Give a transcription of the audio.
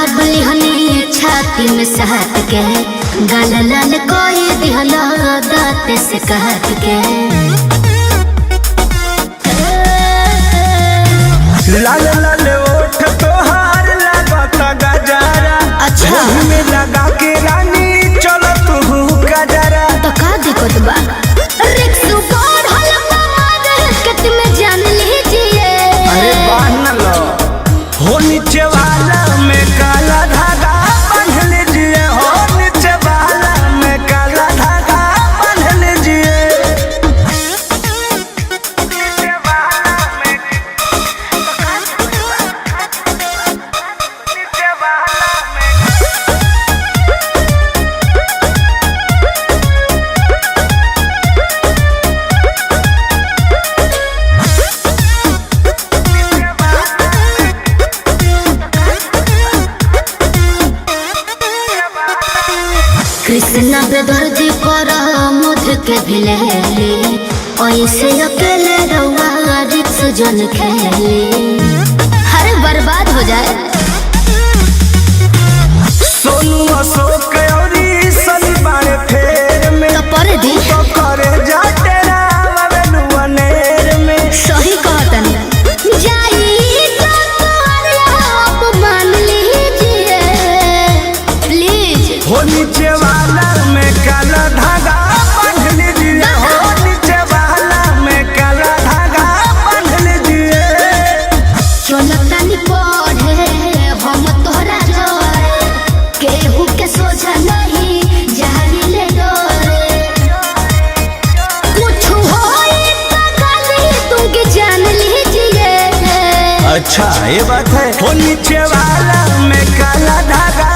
दाबली हनी छाती में सहत के गल लाल कोई दिहला दांत से कहत के लाल लाल ओठ तोहार लगता गजरा। अच्छा में लगा के रानी चलो तू गजरा। तो का दिक्कत बा रिक्शा पर हलवा मार कट में जान लीजिए। अरे बांध लो हो नीचे वाला में काला धागा बांध लीजिए। हो नीचे वाला में काला धागा बांध लीजिए। कृष्णा पे दर्जी पर मुझ के भिलेली ऐसे अकेले रहुआ रिक्स जन खेली हर बर्बाद हो जाए। सोनू अशोक औरी सनी बाड़े फेर में तो पर दी तो करे जा तेरा ववेलुआ नेर में। सही कहतन जाई तो आप मान लीजिए प्लीज। हो नीचे वाला में काला धागा बांध लीजिए। हो नीचे वाला में काला धागा बांध लीजिए। चलतनी पढ़े हम तोहरा जोरे केहू के सोचा नहीं जानी ले डोरे कुछ होई तो गाली तुमके जान लीजिए। अच्छा ये बात है। हो नीचे वाला में काला धागा